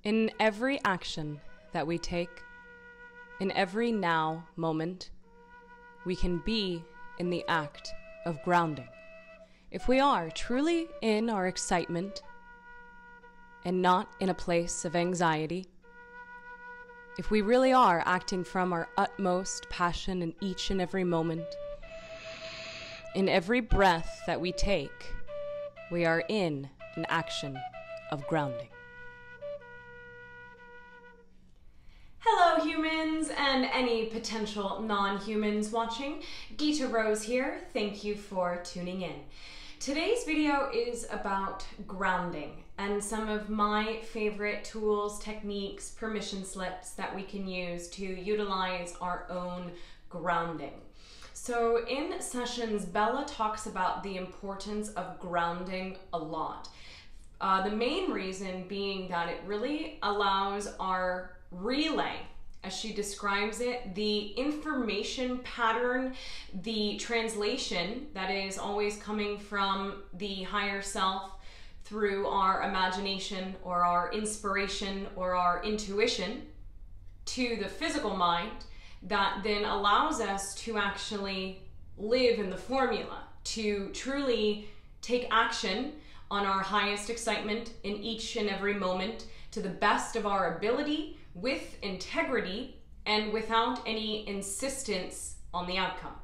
In every action that we take, in every now moment, we can be in the act of grounding. If we are truly in our excitement and not in a place of anxiety, if we really are acting from our utmost passion in each and every moment, in every breath that we take, we are in an action of grounding. Hello humans and any potential non-humans watching. Gita Rose here. Thank you for tuning in. Today's video is about grounding and some of my favorite tools, techniques, permission slips that we can use to utilize our own grounding. So in sessions, Bella talks about the importance of grounding a lot. The main reason being that it really allows our relay, as she describes it, the information pattern, the translation that is always coming from the higher self through our imagination or our inspiration or our intuition to the physical mind, that then allows us to actually live in the formula, to truly take action on our highest excitement in each and every moment to the best of our ability, with integrity and without any insistence on the outcome.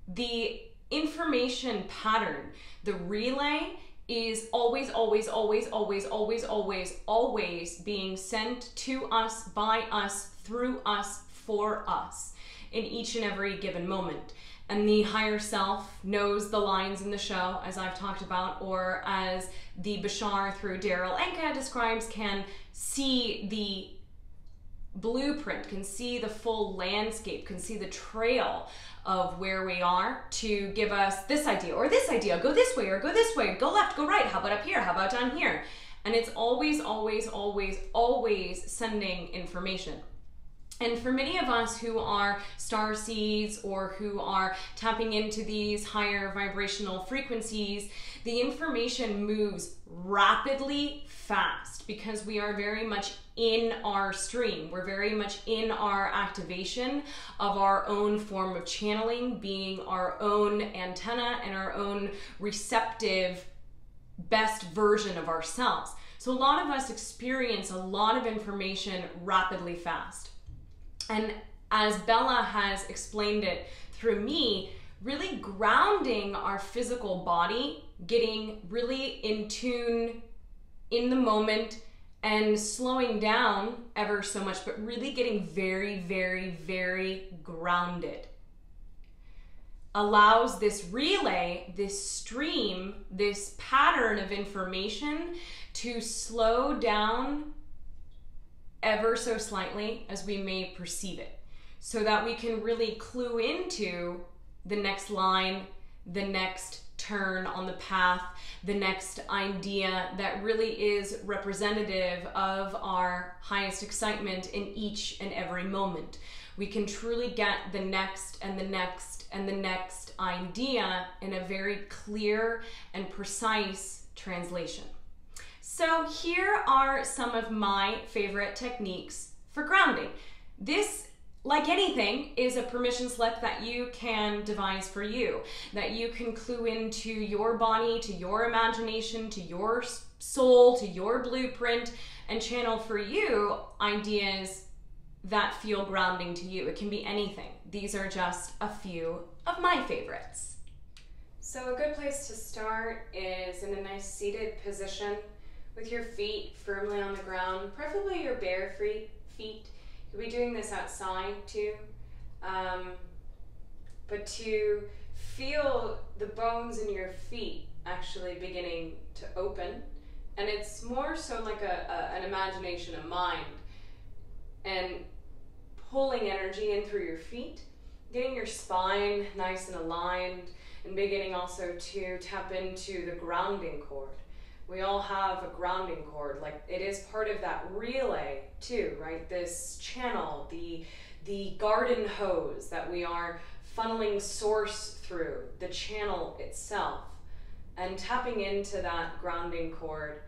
The information pattern, the relay, is always being sent to us, by us, through us, for us in each and every given moment. And the higher self knows the lines in the show, as I've talked about, or as the Bashar through Daryl Anka describes, can see the blueprint, can see the full landscape, can see the trail of where we are to give us this idea, go this way, or go this way, go left, go right, how about up here, how about down here? And it's always sending information. And for many of us who are star seeds or who are tapping into these higher vibrational frequencies, the information moves rapidly fast because we are very much in our stream. We're very much in our activation of our own form of channeling, being our own antenna and our own receptive best version of ourselves. So a lot of us experience a lot of information rapidly fast. And as Bella has explained it through me, really grounding our physical body, getting really in tune in the moment and slowing down ever so much, but really getting very grounded, allows this relay, this stream, this pattern of information to slow down ever so slightly as we may perceive it, so that we can really clue into the next line, the next turn on the path, the next idea that really is representative of our highest excitement in each and every moment. We can truly get the next and the next and the next idea in a very clear and precise translation. So here are some of my favorite techniques for grounding. This, like anything, is a permission slip that you can devise for you, that you can clue into your body, to your imagination, to your soul, to your blueprint, and channel for you ideas that feel grounding to you. It can be anything. These are just a few of my favorites. So a good place to start is in a nice seated position with your feet firmly on the ground, preferably your bare feet. You'll be doing this outside too, but to feel the bones in your feet actually beginning to open. And it's more so like an imagination, a mind, and pulling energy in through your feet, getting your spine nice and aligned, and beginning also to tap into the grounding cord. We all have a grounding cord, like it is part of that relay too, right? This channel, the garden hose that we are funneling source through, the channel itself. and tapping into that grounding cord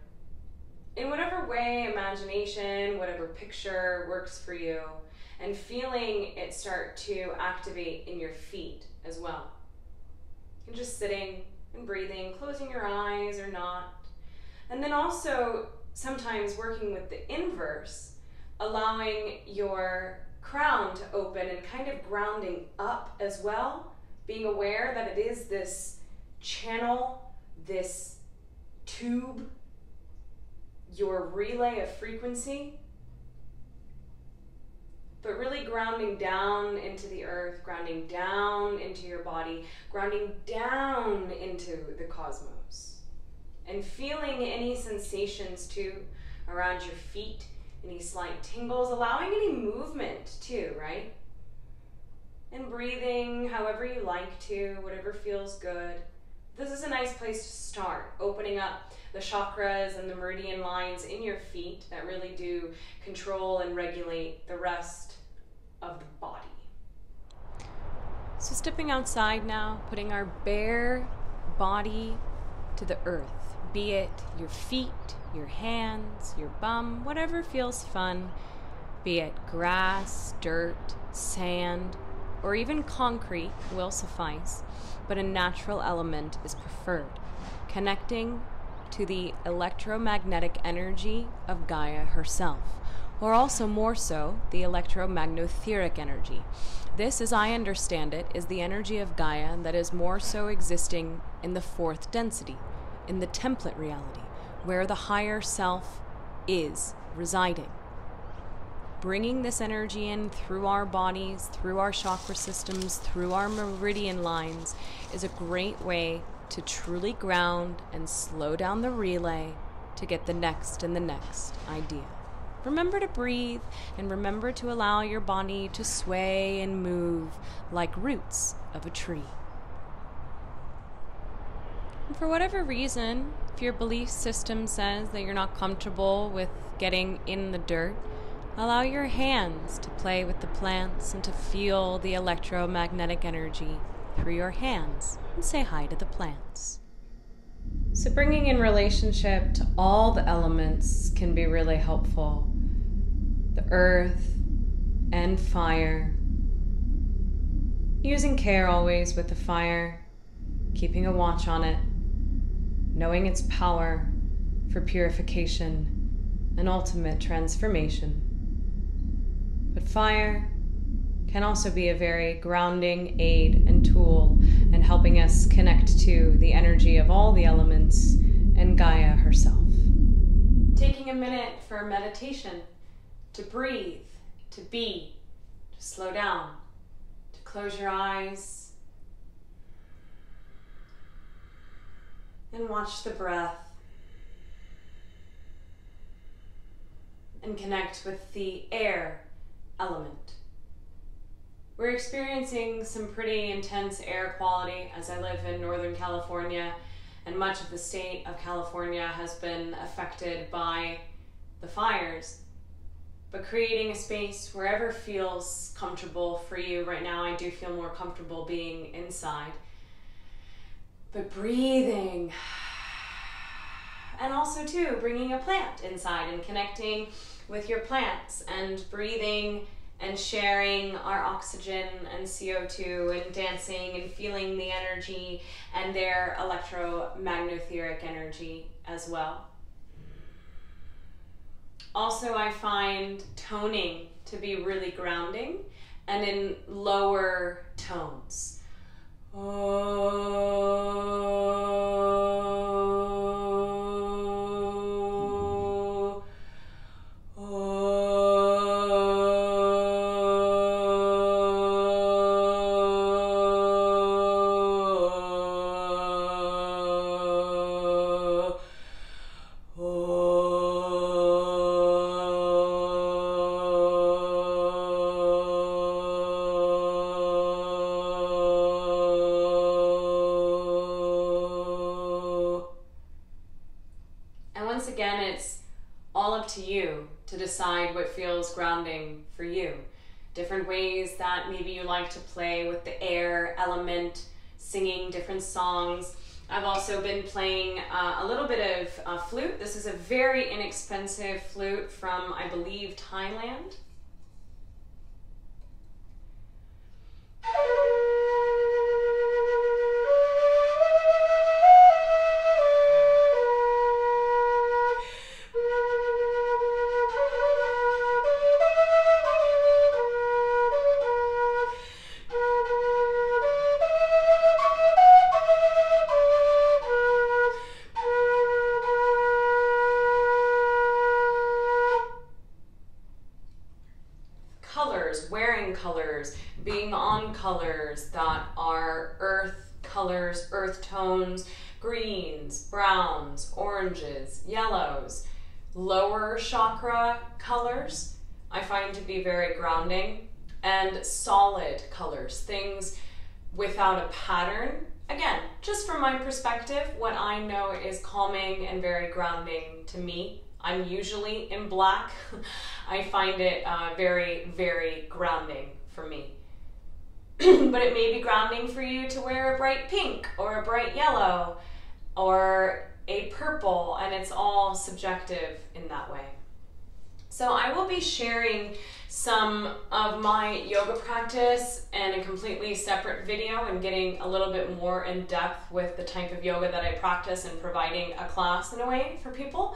in whatever way, imagination, whatever picture works for you, and feeling it start to activate in your feet as well. And just sitting and breathing, closing your eyes or not. And then also sometimes working with the inverse, allowing your crown to open and kind of grounding up as well, being aware that it is this channel, this tube, your relay of frequency, but really grounding down into the earth, grounding down into your body, grounding down into the cosmos, and feeling any sensations too around your feet, any slight tingles, allowing any movement too, right? And breathing however you like to, whatever feels good. This is a nice place to start, opening up the chakras and the meridian lines in your feet that really do control and regulate the rest of the body. So stepping outside now, putting our bare body to the earth, be it your feet, your hands, your bum, whatever feels fun, be it grass, dirt, sand, or even concrete will suffice, but a natural element is preferred, connecting to the electromagnetic energy of Gaia herself, or also more so, the electromagnetheric energy. This, as I understand it, is the energy of Gaia that is more so existing in the fourth density, in the template reality, where the higher self is residing. Bringing this energy in through our bodies, through our chakra systems, through our meridian lines is a great way to truly ground and slow down the relay to get the next and the next idea. Remember to breathe and remember to allow your body to sway and move like roots of a tree. And for whatever reason, if your belief system says that you're not comfortable with getting in the dirt, allow your hands to play with the plants and to feel the electromagnetic energy through your hands and say hi to the plants. So bringing in relationship to all the elements can be really helpful. The earth and fire. Using care always with the fire, keeping a watch on it, knowing its power for purification and ultimate transformation. But fire can also be a very grounding aid and tool in helping us connect to the energy of all the elements and Gaia herself. Taking a minute for meditation, to breathe, to be, to slow down, to close your eyes and watch the breath and connect with the air element. We're experiencing some pretty intense air quality as I live in Northern California, and much of the state of California has been affected by the fires. But creating a space wherever feels comfortable for you. Right now I do feel more comfortable being inside. But breathing. And also too, bringing a plant inside and connecting with your plants and breathing and sharing our oxygen and CO2 and dancing and feeling the energy and their electromagnetheric energy as well. Also, I find toning to be really grounding and in lower tones. Again, it's all up to you to decide what feels grounding for you. Different ways that maybe you like to play with the air element, singing different songs. I've also been playing a little bit of flute. This is a very inexpensive flute from, I believe, Thailand. Wearing colors, being on colors that are earth colors, earth tones, greens, browns, oranges, yellows, lower chakra colors, I find to be very grounding, and solid colors, things without a pattern. Again, just from my perspective, what I know is calming and very grounding to me. I'm usually in black. I find it very, very grounding for me. But it may be grounding for you to wear a bright pink or a bright yellow or a purple, and it's all subjective in that way. So I will be sharing some of my yoga practice in a completely separate video and getting a little bit more in depth with the type of yoga that I practice and providing a class in a way for people.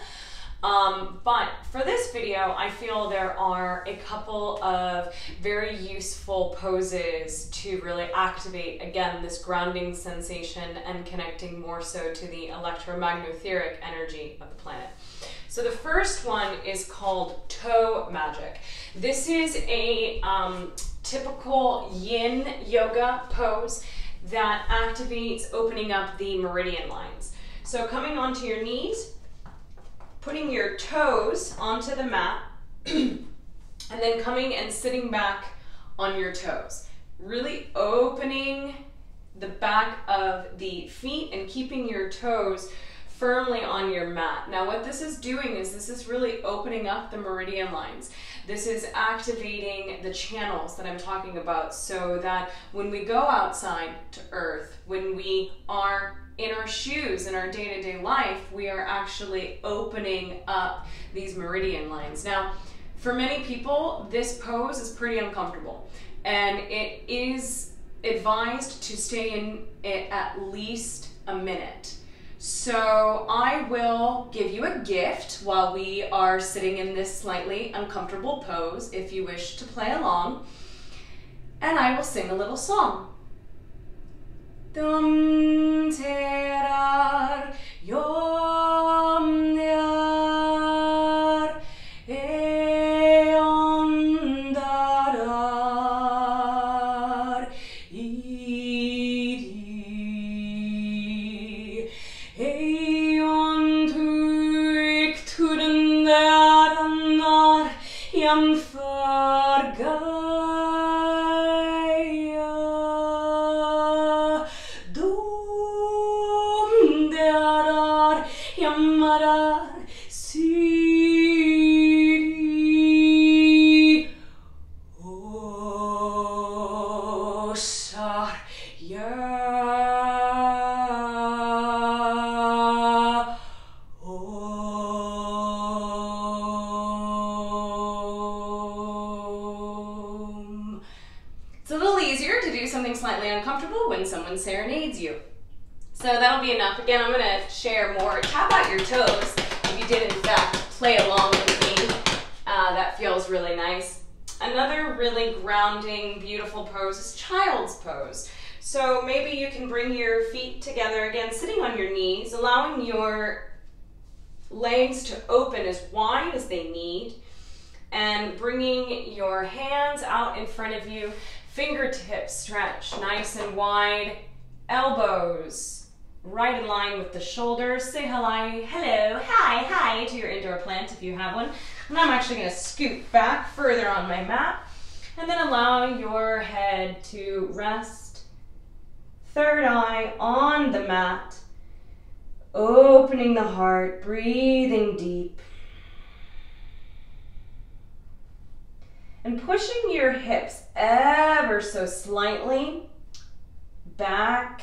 But for this video, I feel there are a couple of very useful poses to really activate, again, this grounding sensation and connecting more so to the electromagnetheric energy of the planet. So the first one is called toe magic. This is a typical yin yoga pose that activates opening up the meridian lines. So coming onto your knees, putting your toes onto the mat, and then coming and sitting back on your toes. Really opening the back of the feet and keeping your toes firmly on your mat. Now what this is doing is this is really opening up the meridian lines. This is activating the channels that I'm talking about, so that when we go outside to earth, when we are in our shoes, in our day-to-day life, we are actually opening up these meridian lines. Now, for many people, this pose is pretty uncomfortable, and it is advised to stay in it at least a minute. So I will give you a gift while we are sitting in this slightly uncomfortable pose, if you wish to play along, and I will sing a little song. Dum terar yom dear eon darar iri eon tuik turen darar yam farga. It's a little easier to do something slightly uncomfortable when someone serenades you. So that'll be enough. Again, I'm going to share more. Tap out your toes if you did in fact play along with me. That feels really nice. Another really grounding, beautiful pose is child's pose. So maybe you can bring your feet together, again, sitting on your knees, allowing your legs to open as wide as they need, and bringing your hands out in front of you, fingertips stretch nice and wide, elbows right in line with the shoulders. Say hello, hi to your indoor plant if you have one. And I'm actually going to scoot back further on my mat, and then allow your head to rest, third eye on the mat, opening the heart, breathing deep, and pushing your hips ever so slightly back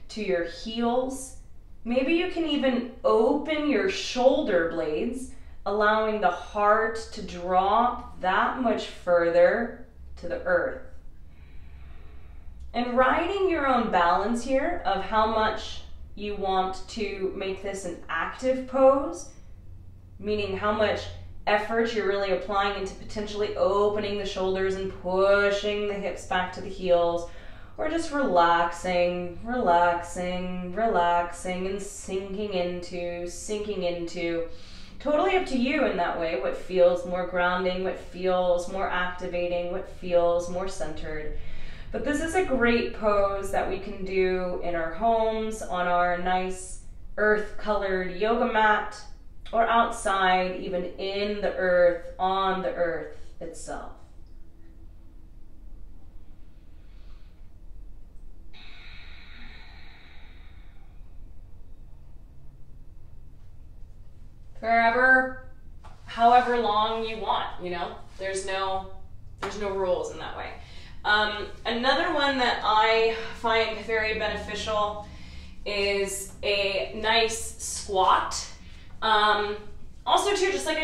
to your heels, Maybe you can even open your shoulder blades, allowing the heart to drop that much further to the earth. And riding your own balance here of how much you want to make this an active pose, meaning how much effort you're really applying into potentially opening the shoulders and pushing the hips back to the heels, or just relaxing, relaxing, relaxing, and sinking into. Totally up to you in that way, what feels more grounding, what feels more activating, what feels more centered. But this is a great pose that we can do in our homes, on our nice earth-colored yoga mat, or outside, even in the earth, on the earth itself. Forever, however long you want, you know, there's no rules in that way. Another one that I find very beneficial is a nice squat. Also too, just like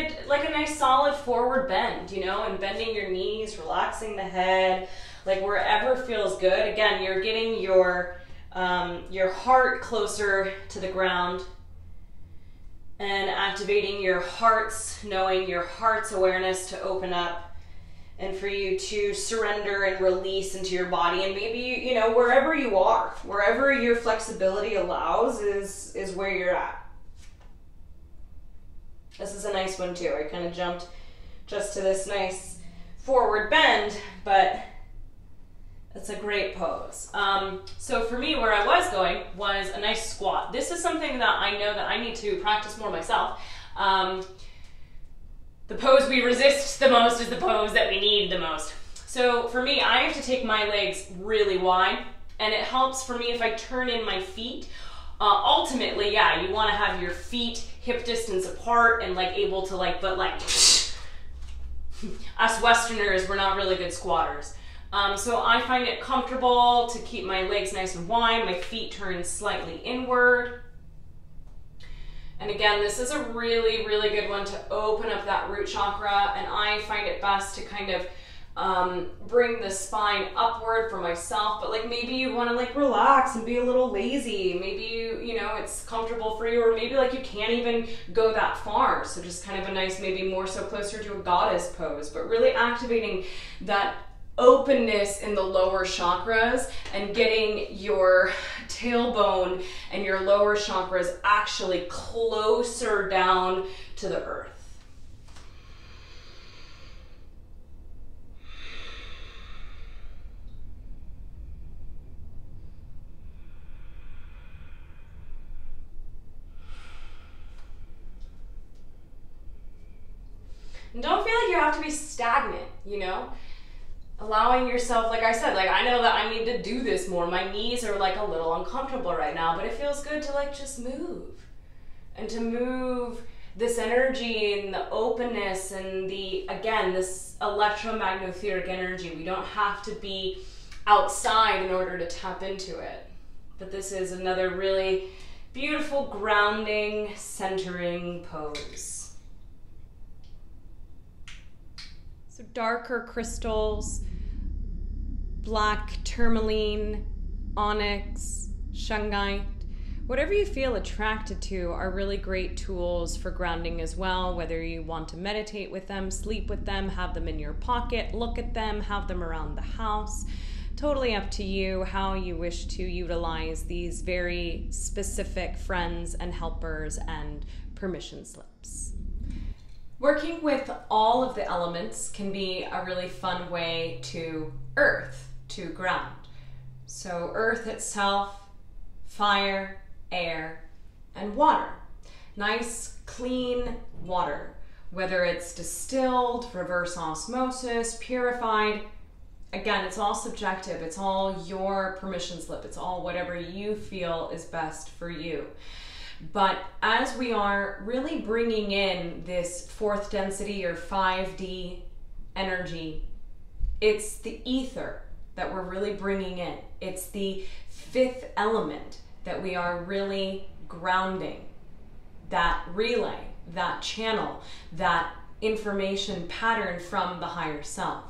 a nice solid forward bend, you know, and bending your knees, relaxing the head, like wherever feels good. Again, you're getting your heart closer to the ground and activating your heart's knowing, your heart's awareness to open up and for you to surrender and release into your body. And maybe, you know, wherever you are, wherever your flexibility allows is where you're at. This is a nice one too. I kind of jumped just to this nice forward bend, but it's a great pose. So for me, where I was going was a nice squat. This is something that I know that I need to practice more myself. The pose we resist the most is the pose that we need the most. So for me, I have to take my legs really wide, and it helps for me if I turn in my feet. Ultimately, yeah, you want to have your feet hip distance apart and like able to like, but like us Westerners, we're not really good squatters. So I find it comfortable to keep my legs nice and wide, my feet turned slightly inward. And again, this is a really, really good one to open up that root chakra, and I find it best to kind of bring the spine upward for myself, but like maybe you want to like relax and be a little lazy. Maybe you know, it's comfortable for you, or maybe like you can't even go that far. So just kind of a nice, maybe more so closer to a goddess pose, but really activating that openness in the lower chakras and getting your tailbone and your lower chakras actually closer down to the earth. And don't feel like you have to be stagnant, you know? Allowing yourself, like I said, like I know that I need to do this more. My knees are like a little uncomfortable right now, but it feels good to like just move. And to move this energy and the openness and the, again, this electromagnetheric energy. We don't have to be outside in order to tap into it. But this is another really beautiful grounding, centering pose. So darker crystals, black tourmaline, onyx, shungite, whatever you feel attracted to are really great tools for grounding as well, whether you want to meditate with them, sleep with them, have them in your pocket, look at them, have them around the house. Totally up to you how you wish to utilize these very specific friends and helpers and permission slips. Working with all of the elements can be a really fun way to earth, to ground. So earth itself, fire, air, and water. Nice, clean water, whether it's distilled, reverse osmosis, purified. Again, it's all subjective. It's all your permission slip. It's all whatever you feel is best for you. But as we are really bringing in this fourth density or 5D energy, it's the ether that we're really bringing in. It's the fifth element that we are really grounding, that relay, that channel, that information pattern from the higher self.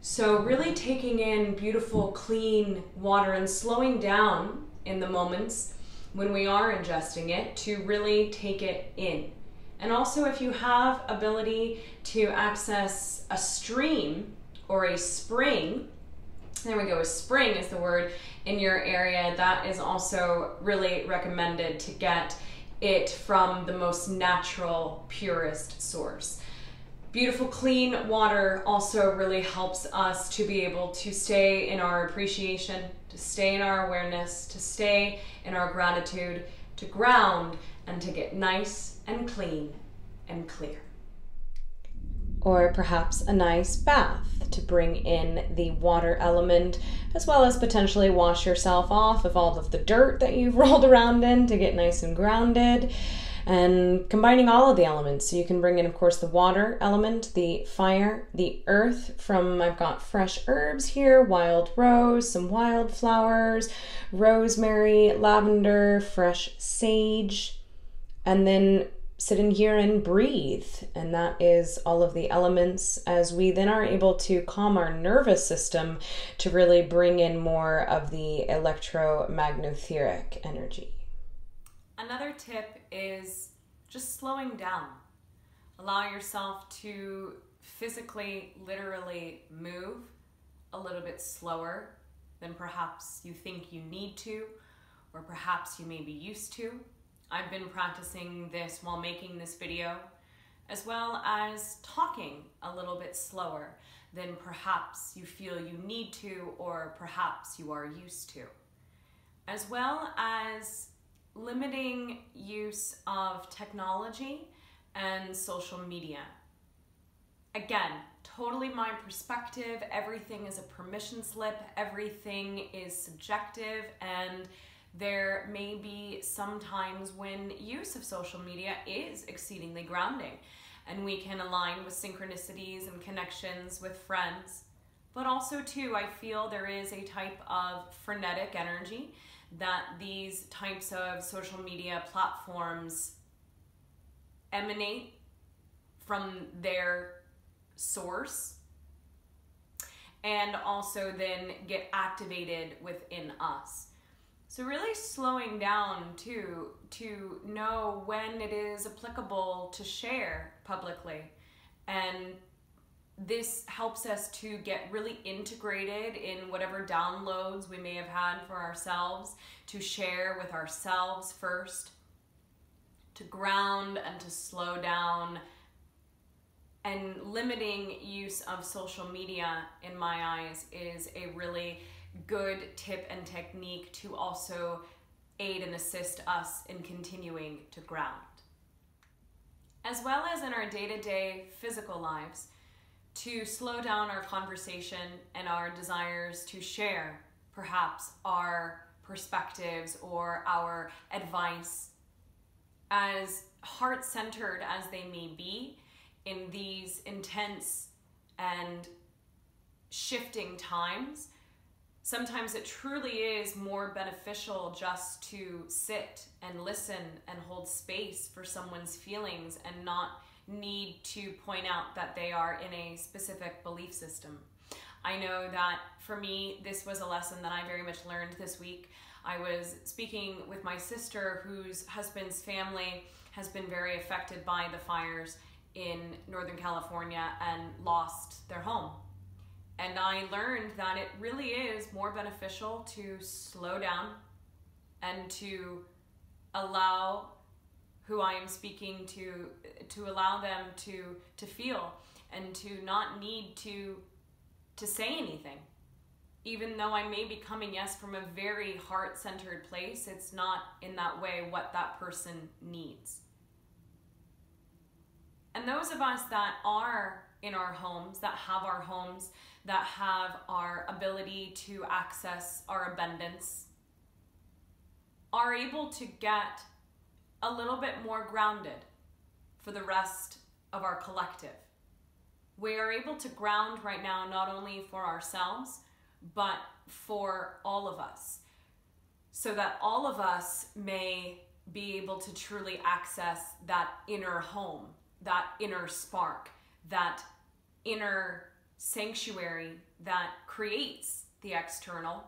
So really taking in beautiful, clean water and slowing down in the moments when we are ingesting it to really take it in. And also, if you have ability to access a stream or a spring, there we go, a spring is the word in your area, that is also really recommended to get it from the most natural, purest source. Beautiful, clean water also really helps us to be able to stay in our appreciation, to stay in our awareness, to stay in our gratitude, to ground, and to get nice and clean and clear. Or perhaps a nice bath to bring in the water element, as well as potentially wash yourself off of all of the dirt that you've rolled around in to get nice and grounded. And combining all of the elements. So you can bring in, of course, the water element, the fire, the earth from, I've got fresh herbs here, wild rose, some wildflowers, rosemary, lavender, fresh sage, and then sit in here and breathe. And that is all of the elements, as we then are able to calm our nervous system to really bring in more of the electromagnetheric energy. Another tip is just slowing down. Allow yourself to physically, literally move a little bit slower than perhaps you think you need to, or perhaps you may be used to. I've been practicing this while making this video, as well as talking a little bit slower than perhaps you feel you need to, or perhaps you are used to. As well as limiting use of technology and social media. Again, totally my perspective. Everything is a permission slip. Everything is subjective, and there may be some times when use of social media is exceedingly grounding, and we can align with synchronicities and connections with friends. But also too, I feel there is a type of frenetic energy that these types of social media platforms emanate from their source, and also then get activated within us. So really slowing down too, to know when it is applicable to share publicly. And this helps us to get really integrated in whatever downloads we may have had for ourselves, to share with ourselves first, to ground and to slow down. And limiting use of social media, in my eyes, is a really good tip and technique to also aid and assist us in continuing to ground. As well as in our day-to-day physical lives, to slow down our conversation and our desires to share perhaps our perspectives or our advice, as heart-centered as they may be in these intense and shifting times. Sometimes it truly is more beneficial just to sit and listen and hold space for someone's feelings and not need to point out that they are in a specific belief system. I know that for me, this was a lesson that I very much learned this week. I was speaking with my sister, whose husband's family has been very affected by the fires in Northern California and lost their home. And I learned that it really is more beneficial to slow down and to allow who I am speaking to allow them to feel, and to not need to say anything. Even though I may be coming, yes, from a very heart-centered place, it's not in that way what that person needs. And those of us that are in our homes, that have our homes, that have our ability to access our abundance, are able to get a little bit more grounded for the rest of our collective. We are able to ground right now, not only for ourselves, but for all of us, so that all of us may be able to truly access that inner home, that inner spark, that inner sanctuary that creates the external.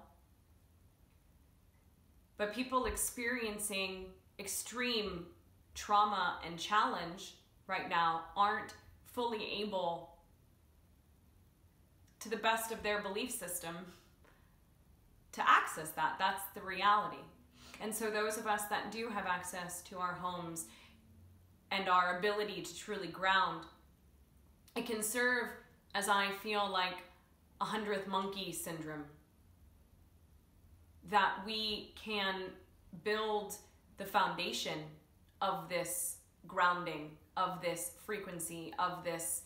But people experiencing extreme trauma and challenge right now aren't fully able, to the best of their belief system, to access that. That's the reality. And so those of us that do have access to our homes and our ability to truly ground, it can serve as, I feel like, 100th monkey syndrome. That we can build the foundation of this grounding, of this frequency, of this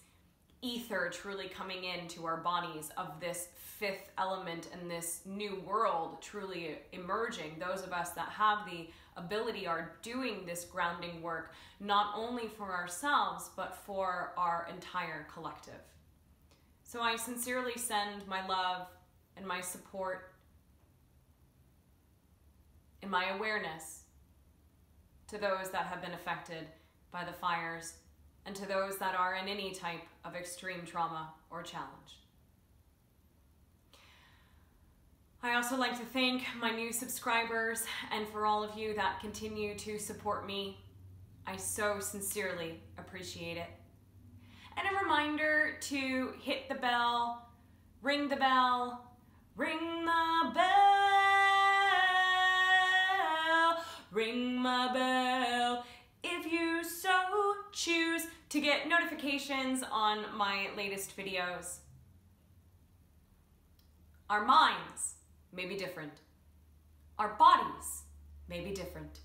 ether truly coming into our bodies, of this fifth element and this new world truly emerging. Those of us that have the ability are doing this grounding work, not only for ourselves, but for our entire collective. So I sincerely send my love and my support and my awareness to those that have been affected by the fires and to those that are in any type of extreme trauma or challenge. I also like to thank my new subscribers and for all of you that continue to support me. I so sincerely appreciate it. And a reminder to hit the bell, ring the bell, ring the bell, ring my bell, if you so choose, to get notifications on my latest videos. Our minds may be different. Our bodies may be different.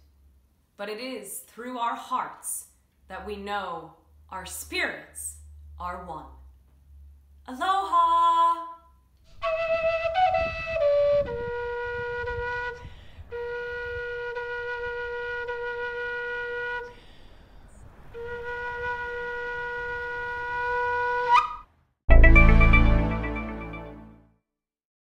But it is through our hearts that we know our spirits are one. Aloha!